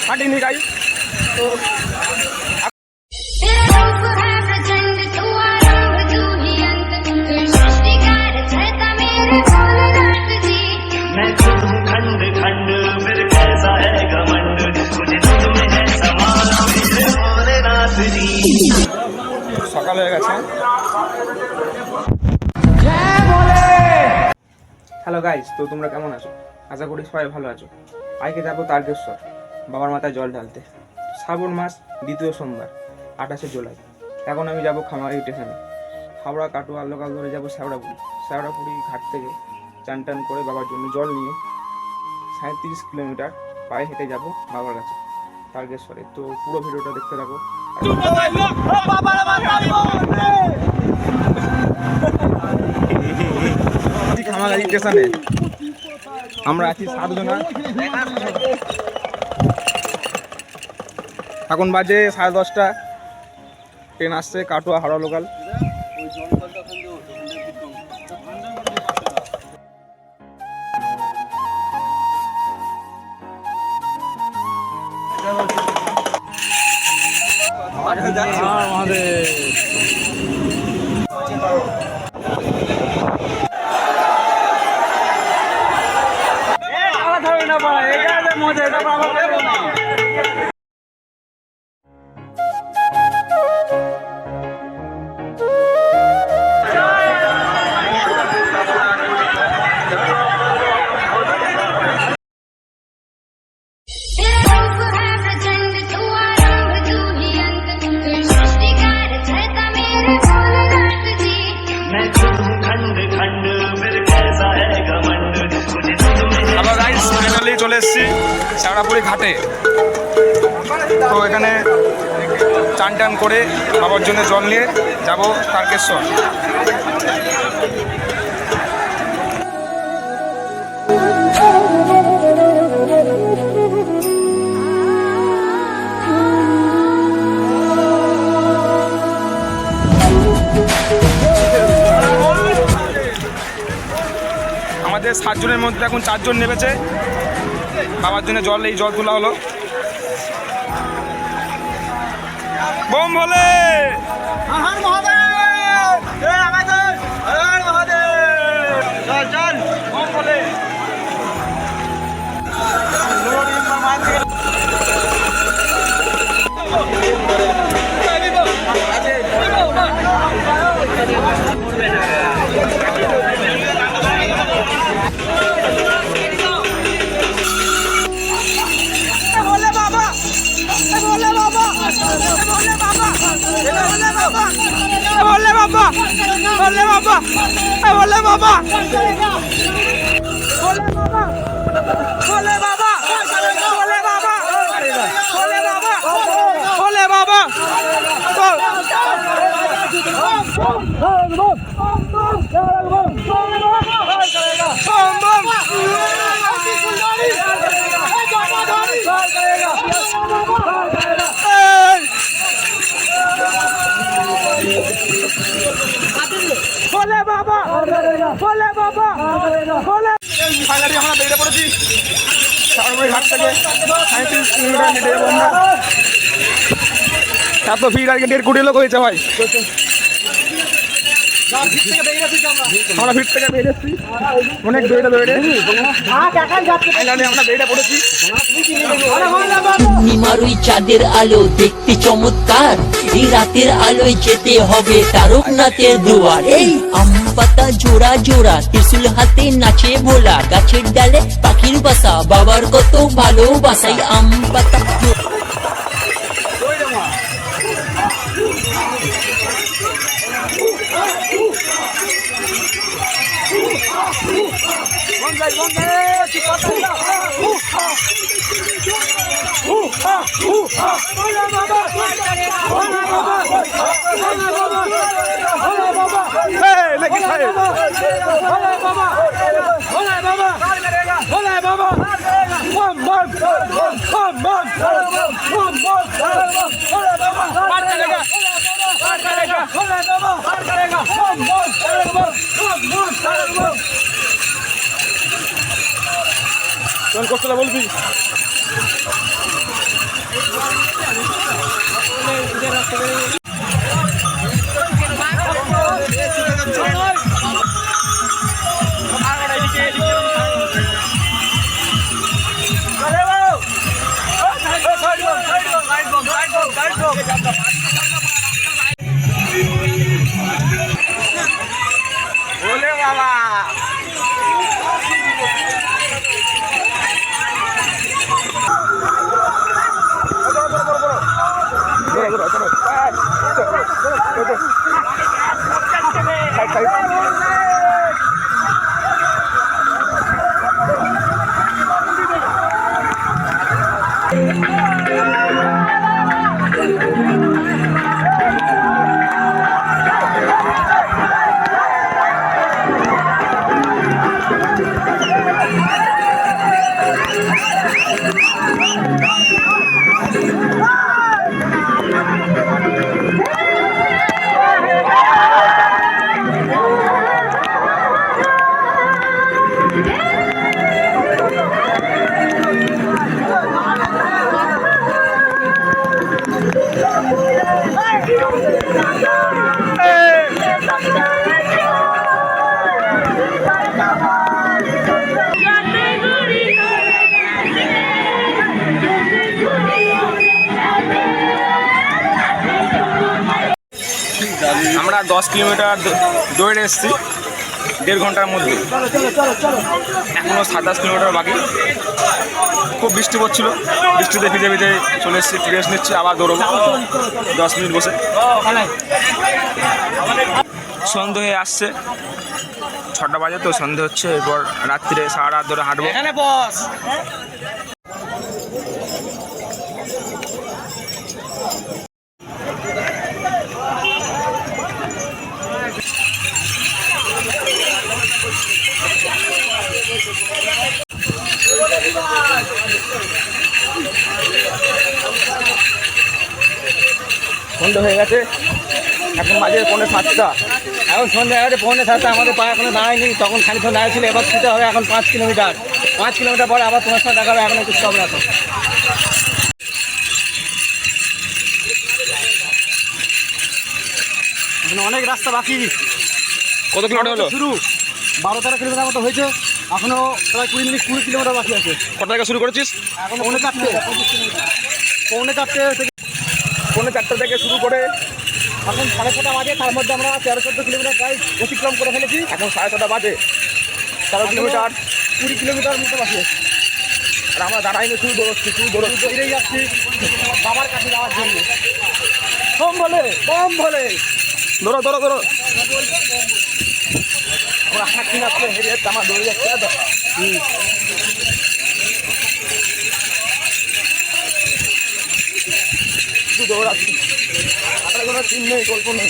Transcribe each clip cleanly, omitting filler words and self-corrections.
হাঁটিনি গাই তো সকাল হয়ে গেছে। হ্যালো গাইস, তো তোমরা কেমন আছো? আশা করি সবাই ভালো আছো। আজকে যাবো তারকেশ্বর বাবার মাথায় জল ঢালতে। শ্রাবণ মাস, দ্বিতীয় সোমবার, 28শে জুলাই। এখন আমি যাব খামারি স্টেশনে। হাওড়া কাটোয়া লোকাল ধরে যাবো শ্যাওড়াপুরি ঘাট থেকে চান টান করে বাবার জন্য জল নিয়ে 37 কিলোমিটার পায়ে হেঁটে যাব বাবার কাছে তারকেশ্বরে। তো পুরো ভিডিওটা দেখতে থাকো। খামারি স্টেশনে আমরা আছি 7 জনা। এখন বাজে 10:30। ট্রেন আসছে কাটোয়া হাওড়া লোকাল। চলে এসেছি শ্যাওড়াপুরি ঘাটে। তো এখানে চান টান করে বাবার জন্য জল নিয়ে যাব তারকেশ্বর। আমাদের 7 জনের মধ্যে এখন 4 জন নেমেছে বাবার জন্য জল। এই জল তোলা হলো। বোম ভোলে বোম ভোলে। ফাইনালি আমরা বেরিয়ে পড়েছি শ্যাওড়াপুরি ঘাট থেকে। 37 কিলোমিটার হেঁটে যাবো আমরা। এত ভিড়, আজকে 1.5 কোটি লোক হয়েছে ভাই। আমরা ভিড় থেকে বেরিয়ে এসেছি অনেক দূরে দূরে। ফাইনালি আমরা বেরিয়ে পড়েছি। পূর্ণিমার চাঁদের আলো দেখতে চমৎকার, এই রাতের আলোয় যেতে হবে তারকনাথের দুয়ার। এই আম পাতা জোড়া জোড়া, ত্রিশূল হাতে নাচে ভোলা, গাছের ডালে পাখির বাসা, বাবার কত ভালোবাসাই আম পাতা। কোন কষ্টটা বলবি? আমরা 10 কিলোমিটার দৌড়ে এসেছি 1.5 ঘন্টার মধ্যে। এখনও 27 কিলোমিটার বাকি। খুব বৃষ্টি পড়ছিল, বৃষ্টিতে ভিজে ভিজে চলে এসেছি, রেস্ট নিচ্ছি, আবার দৌড়বো 10 মিনিট বসে। সন্ধে হয়ে আসছে, 6টা বাজে তো সন্ধে হচ্ছে। এরপর রাত্রে সারা রাত ধরে হাঁটবো। এখানে বস। সন্ধে হয়ে গেছে, এখন বাজে 6:45। এখন সন্ধ্যা হয়ে গেছে, 6:45। আমাদের পা এখনো দাঁড়ায়নি, তখন খানিক্ষণ দাঁড়িয়েছিল। এবার ছুটে হবে এখন 5 কিলোমিটার। 5 কিলোমিটার পরে আবার তোমার সাথে দেখা হবে। এখন একটু স্টপ রাখো। এখন অনেক রাস্তা বাকি। কত কিলোমিটার হলো? শুরু 12-13 কিলোমিটার মতো হয়েছে। এখনো প্রায় 20 কিলোমিটার বাকি আছে। কটা থেকে শুরু করেছিস? এখন 4:45 থেকে 4:45 থেকে শুরু করে এখন 6:30 বাজে। তার মধ্যে আমরা 13-14 কিলোমিটার প্রায় অতিক্রম করে ফেলেছি। এখন 6:30 বাজে, 13 কিলোমিটার, 20 কিলোমিটার মতো বাকি আছে। আর আমরা দাঁড়াইনি, শুধু দৌড়চ্ছি, ফিরেই যাচ্ছি বাবার কাছে যাওয়ার জন্য। কম বলে দৌড়ো দৌড়ো দৌড়ো। আমরা হাঁটছি না, হেরে যাচ্ছে, আমার দৌড়ে যাচ্ছে। শুধু দৌড়াচ্ছি, হাঁটার কোনো চিন নেই, গল্প নেই।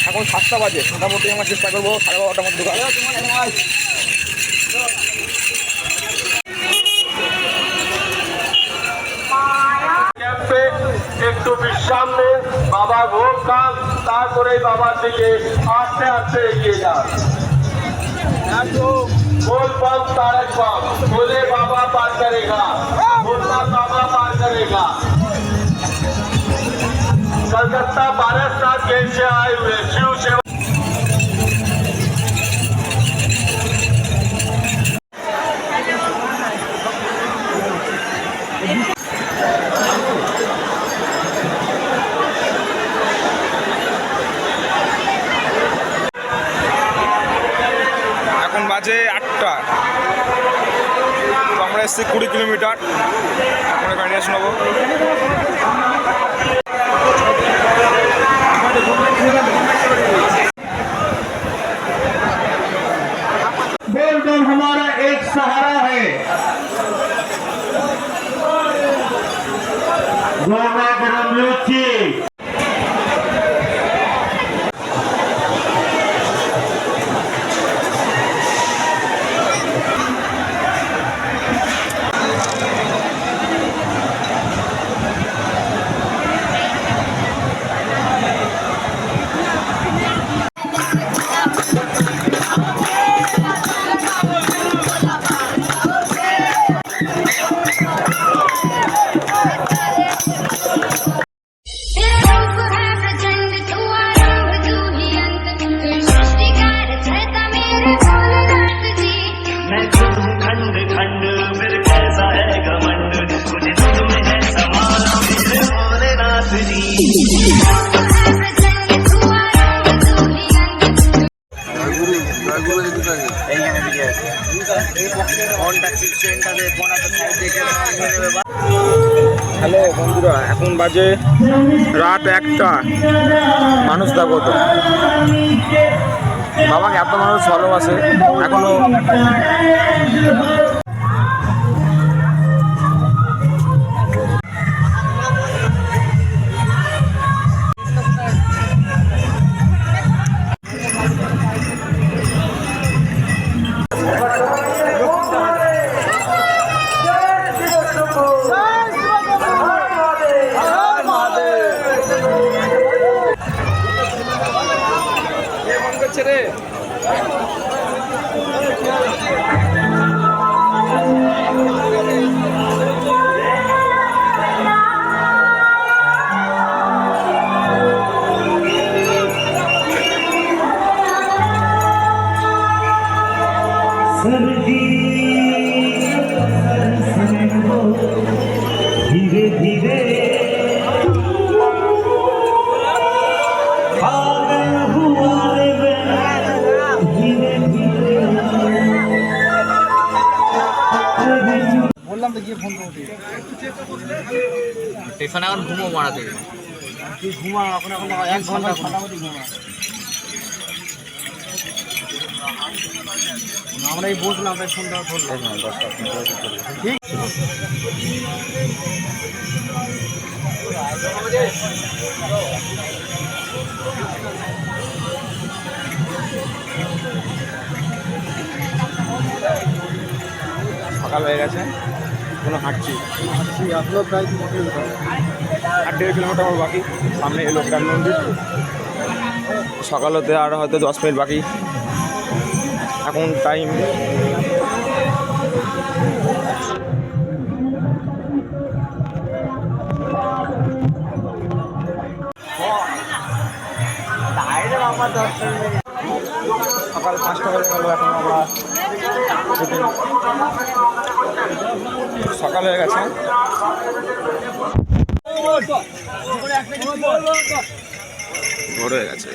এখন 7টা বাজে, মোটামুটি আমার চেষ্টা করবো 12:30টার মধ্যে ঢোকার। একটু বিশ্রাম নেন, বাবা ভোগ খান, তারপরে বাবার দিকে আস্তে আস্তে এগিয়ে যান। बोल बम तारक बम, बोले बाबा पार करेगा, बोलना बाबा पार करेगा। कलकत्ता भारत साथ गेट से आए हुए शिव सेवा বাজে 8টা। তো আমরা এসেছি 20 কিলোমিটার। এখন গাড়ি আসে নেবো। बोलबम हमारा एक सहारा है। হ্যালো বন্ধুরা, এখন বাজে রাত 1টা। মানুষ দেখো তো, বাবাকে এত মানুষ ভালোবাসে এখনো। धीरे धीरे पागल हुआ रे धीरे धीरे বললাম তো গিয়ে ফোন করতে স্টেশনে এখন ঘুমো মারাতে তুই ঘুমা এখন 1 ঘন্টা মোটামুটি ঘুমা। আমরা এই বসলাম তাই ফোনটা ধরলাম। সকাল হয়ে গেছে, এখনো হাঁটছি। আপনার প্রায় 1.5 কিলোমিটার আমার বাকি। সামনে এলো গ্রাম মন্দির। সকাল হতে আর হয়তো 10 মিনিট বাকি। এখন টাইম সকাল 5টা বেজে গেল। এখন আমরা সকাল হয়ে গেছে। ভোর হয়ে গেছে।